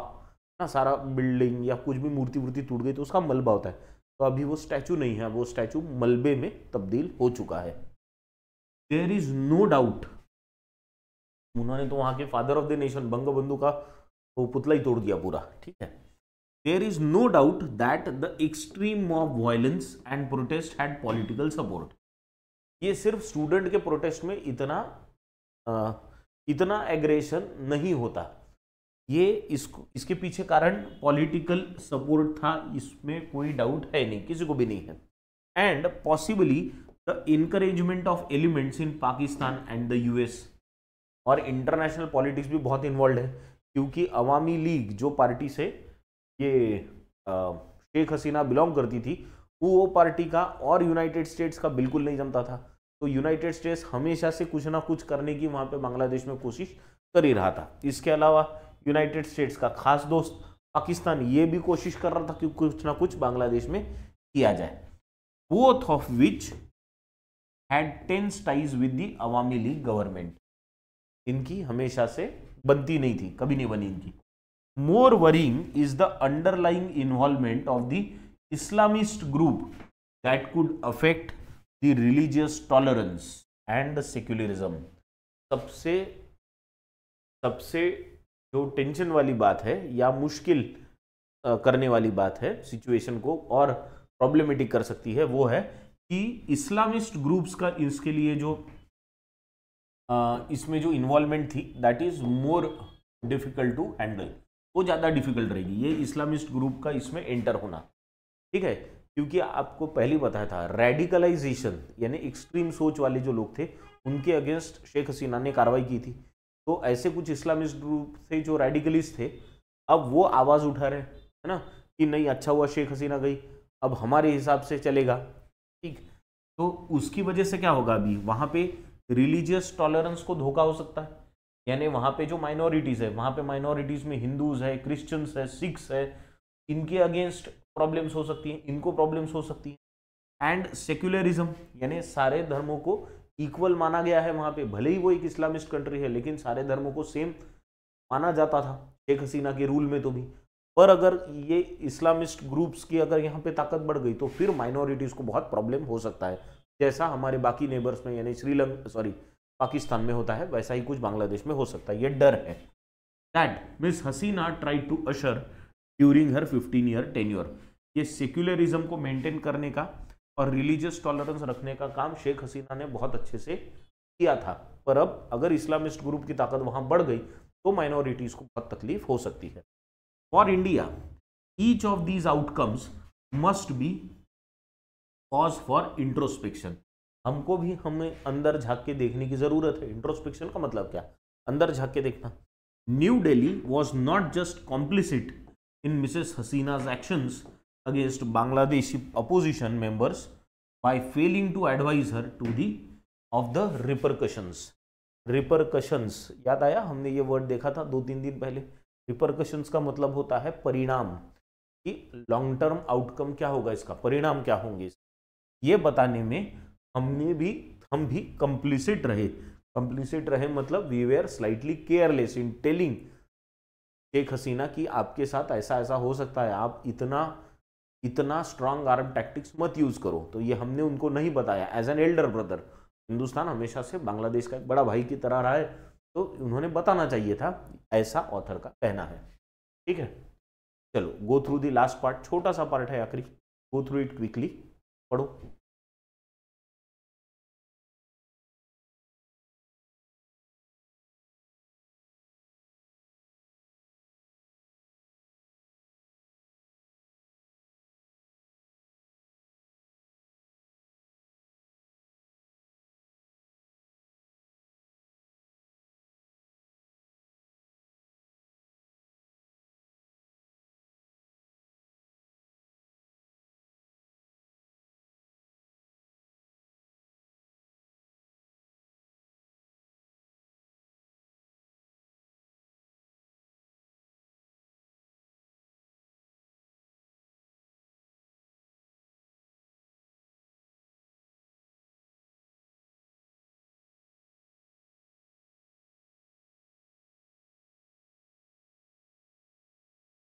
ना, सारा बिल्डिंग या कुछ भी मूर्ति वूर्ति टूट गई तो उसका मलबा होता है। तो अभी वो स्टैचू नहीं है, वो स्टैचू मलबे में तब्दील हो चुका है। देयर इज नो डाउट, उन्होंने तो वहां के father of the nation Bangabandhu का वो पुतला ही तोड़ दिया पूरा, ठीक है। There is no doubt that the extreme of violence and protest had political support. ये सिर्फ स्टूडेंट के प्रोटेस्ट में इतना एग्रेशन नहीं होता, ये इसके पीछे कारण पॉलिटिकल सपोर्ट था, इसमें कोई डाउट है नहीं, किसी को भी नहीं है। And possibly the encouragement of elements in Pakistan and the US, और इंटरनेशनल पॉलिटिक्स भी बहुत इन्वॉल्व है, क्योंकि अवामी लीग जो पार्टी से ये शेख हसीना बिलोंग करती थी, वो पार्टी का और यूनाइटेड स्टेट्स का बिल्कुल नहीं जमता था। तो यूनाइटेड स्टेट्स हमेशा से कुछ ना कुछ करने की वहां पे बांग्लादेश में कोशिश कर ही रहा था। इसके अलावा यूनाइटेड स्टेट्स का खास दोस्त पाकिस्तान ये भी कोशिश कर रहा था कि कुछ ना कुछ बांग्लादेश में किया जाए। Both of which had tense ties with the Awami League government, इनकी हमेशा से बनती नहीं थी, कभी नहीं बनी इनकी। More worrying is the underlying involvement of the Islamist group that could affect the religious tolerance and secularism. सबसे सबसे जो टेंशन वाली बात है या मुश्किल करने वाली बात है, सिचुएशन को और प्रॉब्लमेटिक कर सकती है, वो है कि इस्लामिस्ट ग्रुप्स का इसके लिए जो इसमें जो इन्वॉल्वमेंट थी that is more difficult to handle, वो ज़्यादा डिफिकल्ट रहेगी ये इस्लामिस्ट ग्रुप का इसमें एंटर होना, ठीक है। क्योंकि आपको पहले बताया था रेडिकलाइजेशन यानी एक्सट्रीम सोच वाले जो लोग थे उनके अगेंस्ट शेख हसीना ने कार्रवाई की थी। तो ऐसे कुछ इस्लामिस्ट ग्रुप थे जो रेडिकलिस्ट थे, अब वो आवाज़ उठा रहे है ना कि नहीं अच्छा हुआ शेख हसीना गई, अब हमारे हिसाब से चलेगा, ठीक। तो उसकी वजह से क्या होगा, अभी वहाँ पे रिलीजियस टॉलरेंस को धोखा हो सकता है, यानी वहाँ पे जो माइनॉरिटीज़ है, वहाँ पे माइनॉरिटीज़ में हिंदूज़ है, क्रिश्चियंस है, सिख्स है, इनके अगेंस्ट प्रॉब्लम्स हो सकती हैं, इनको प्रॉब्लम्स हो सकती हैं। एंड सेक्युलरिज्म यानी सारे धर्मों को इक्वल माना गया है वहाँ पे, भले ही वो एक इस्लामिस्ट कंट्री है लेकिन सारे धर्मों को सेम माना जाता था शेख हसीना के रूल में तो भी। पर अगर ये इस्लामिस्ट ग्रुप्स की अगर यहाँ पे ताकत बढ़ गई तो फिर माइनॉरिटीज़ को बहुत प्रॉब्लम हो सकता है, जैसा हमारे बाकी नेबर्स में यानी पाकिस्तान में होता है, वैसा ही कुछ बांग्लादेश में हो सकता है। ये डर है that Miss Hasina try to usher during her 15-year tenure. ये सेक्युलरिज्म को मेंटेन करने का और रिलीजियस टॉलरेंस रखने का काम शेख हसीना ने बहुत अच्छे से किया था, पर अब अगर इस्लामिस्ट ग्रुप की ताकत वहां बढ़ गई तो माइनॉरिटीज को बहुत तकलीफ हो सकती है। For India each of these outcomes must be cause for introspection. हमको भी हमें अंदर झांक के देखने की जरूरत है। इंट्रोस्पेक्शन का मतलब क्या? अंदर झांक के देखना। New Delhi was not just complicit in Mrs Hasina's actions against Bangladeshi opposition members by failing to advise her to the of the repercussions। Repercussions याद आया, हमने ये वर्ड देखा था 2-3 दिन पहले। रिपरकशंस का मतलब होता है परिणाम, कि लॉन्ग टर्म आउटकम क्या होगा, इसका परिणाम क्या होंगे, ये बताने में हम भी कंप्लिसिट रहे। कंप्लिसिट रहे मतलब we were slightly careless in telling Sheikh Hasina कि आपके साथ ऐसा ऐसा हो सकता है, आप इतना स्ट्रांग आर्म टैक्टिक्स मत यूज करो। तो ये हमने उनको नहीं बताया as an elder brother. Hindustan हमेशा से बांग्लादेश का एक बड़ा भाई की तरह रहा है, तो उन्होंने बताना चाहिए था, ऐसा ऑथर का कहना है, ठीक है। चलो go through the last part, छोटा सा पार्ट है आखिरी, गो थ्रू इट क्विकली, पढ़ो।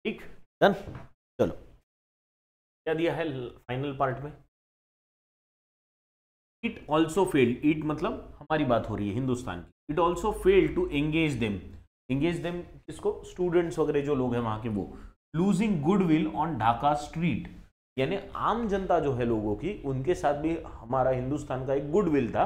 ठीक, डन। चलो, क्या दिया है फाइनल पार्ट में? इट ऑल्सो फेल्ड, इट मतलब हमारी बात हो रही है हिंदुस्तान की, it also failed to engage them, engage them किसको? स्टूडेंट्स वगैरह जो लोग हैं वहां के, वो losing goodwill on Dhaka street, यानी आम जनता जो है लोगों की, उनके साथ भी हमारा हिंदुस्तान का एक गुडविल था,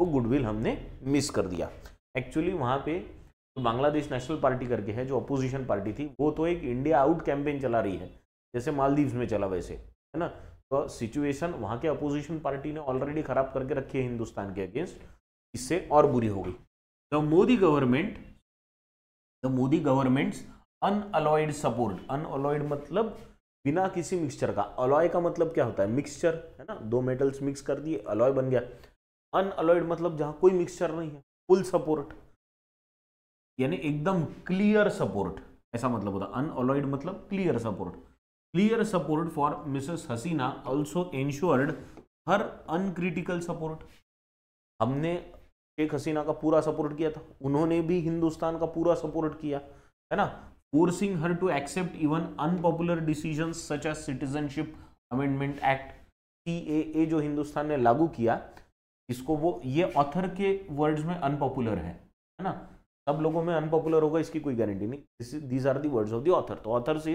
वो गुडविल हमने मिस कर दिया। एक्चुअली वहां पे तो बांग्लादेश नेशनल पार्टी करके है जो अपोजिशन पार्टी थी, वो तो एक इंडिया आउट कैंपेन चला रही है, जैसे मालदीव्स में चला वैसे, है ना। तो सिचुएशन वहां के अपोजिशन पार्टी ने ऑलरेडी खराब करके रखी है हिंदुस्तान के अगेंस्ट, इससे और बुरी हो गई। The Modi governments unalloyed support, unalloyed मतलब बिना किसी मिक्सचर का, अलॉय का मतलब क्या होता है? मिक्सचर, है ना, दो मेटल्स मिक्स कर दिए, अलॉय बन गया। अनअलॉयड मतलब जहां कोई मिक्सचर नहीं है, फुल सपोर्ट, यानी एकदम क्लियर सपोर्ट, ऐसा मतलब होता है। अनअलॉयड मतलब clear support, clear support for Mrs Hasina also insured her uncritical support. हमने शेख हसीना का पूरा सपोर्ट किया था, उन्होंने भी हिंदुस्तान का पूरा सपोर्ट किया, है ना। Forcing her to accept even unpopular decisions such as citizenship amendment act, CAA जो हिंदुस्तान ने लागू किया, इसको वो, ये ऑथर के वर्ड्स में अनपॉपुलर है ना, सब लोगों में अनपॉपुलर होगा इसकी कोई गारंटी नहीं, these are the words of the author. तो ऑथर से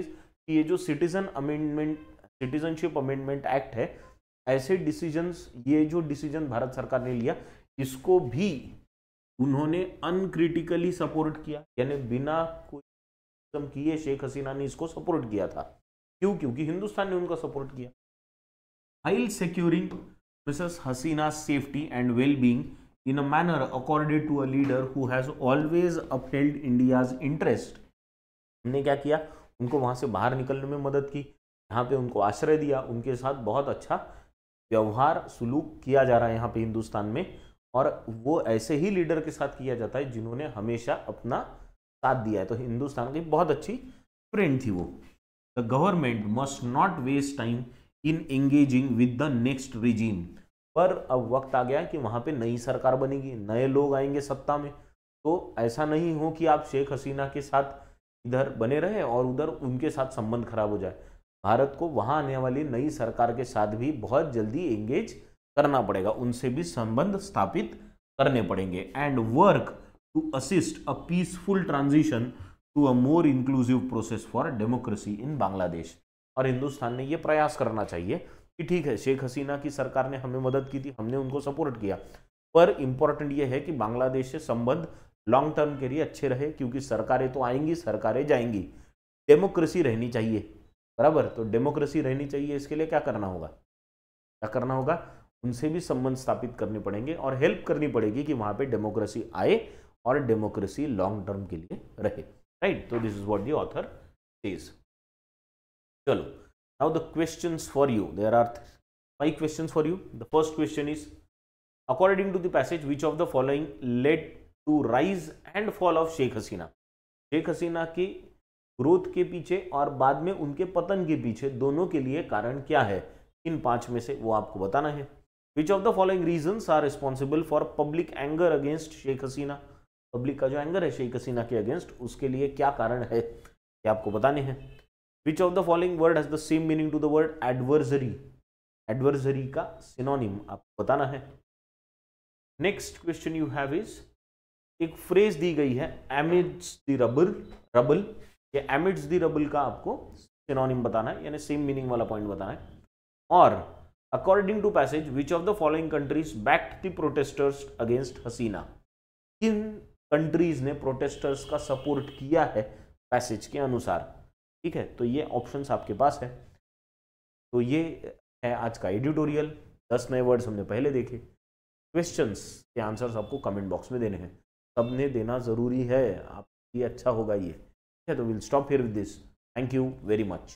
ये जो सिटीजनशिप अमेंडमेंट एक्ट है, ऐसे डिसीजंस, ये जो डिसीजन भारत सरकार ने लिया, इसको भी उन्होंने अनक्रिटिकली सपोर्ट किया, यानी बिना कोई किए शेख हसीना ने इसको सपोर्ट किया था। क्यों? क्योंकि हिंदुस्तान ने उनका सपोर्ट किया। while securing Mrs. Hasina's safety and well-being in a manner accorded to a leader who has always upheld India's interest, हमने क्या किया? उनको वहां से बाहर निकलने में मदद की, यहाँ पे उनको आश्रय दिया, उनके साथ बहुत अच्छा व्यवहार सुलूक किया जा रहा है यहाँ पे हिंदुस्तान में, और वो ऐसे ही लीडर के साथ किया जाता है जिन्होंने हमेशा अपना साथ दिया है। तो हिंदुस्तान की बहुत अच्छी फ्रेंड थी वो। The government must not waste time in engaging with the next regime, पर अब वक्त आ गया कि वहां पे नई सरकार बनेगी, नए लोग आएंगे सत्ता में, तो ऐसा नहीं हो कि आप शेख हसीना के साथ इधर बने रहे और उधर उनके साथ संबंध खराब हो जाए। भारत को वहां आने वाली नई सरकार के साथ भी बहुत जल्दी एंगेज करना पड़ेगा, उनसे भी संबंध स्थापित करने पड़ेंगे। And work to assist a peaceful transition to a more inclusive process for democracy in Bangladesh. और हिंदुस्तान ने यह प्रयास करना चाहिए कि ठीक है, शेख हसीना की सरकार ने हमें मदद की थी, हमने उनको सपोर्ट किया, पर इंपॉर्टेंट यह है कि बांग्लादेश से संबंध लॉन्ग टर्म के लिए अच्छे रहे, क्योंकि सरकारें तो आएंगी, सरकारें जाएंगी, डेमोक्रेसी रहनी चाहिए, बराबर। तो डेमोक्रेसी रहनी चाहिए, इसके लिए क्या करना होगा? क्या करना होगा? उनसे भी संबंध स्थापित करने पड़ेंगे और हेल्प करनी पड़ेगी कि वहां पे डेमोक्रेसी आए और डेमोक्रेसी लॉन्ग टर्म के लिए रहे, राइट। तो this is what the author says. चलो, now the questions for you, there are 5 questions for you. The first question is, according to the passage which of the following led to rise and fall of Sheikh Hasina? Sheikh Hasina की growth के पीछे और बाद में उनके पतन के पीछे, दोनों के लिए कारण क्या है? इन 5 में से वो आपको बताना है। Which of the following reasons are responsible for public anger against Sheikh Hasina? Public का जो एंगर है शेख हसीना के अगेंस्ट, उसके लिए क्या कारण है, ये आपको बताने हैं। Which of the following word has the same meaning to the word adversary? Adversary का सिनोनिम आपको बताना है। Next question you have is, एक फ्रेज दी गई है एमिड्स द रबल, ये एमिड्स द रबल का आपको सिनोनिम बताना है, यानी सेम मीनिंग वाला पॉइंट बताना है। और according to passage which of the following countries backed the protesters against Hasina? किन कंट्रीज ने प्रोटेस्टर्स का सपोर्ट किया है पैसेज के अनुसार? ठीक है, तो ये ऑप्शंस आपके पास है। तो ये है आज का एडिटोरियल, 10 नए वर्ड्स हमने पहले देखे। क्वेश्चंस के आंसर्स आपको कमेंट बॉक्स में देने हैं, सबने देना जरूरी है, आप ये अच्छा होगा ये। ठीक है, तो will stop here with this. Thank you very much.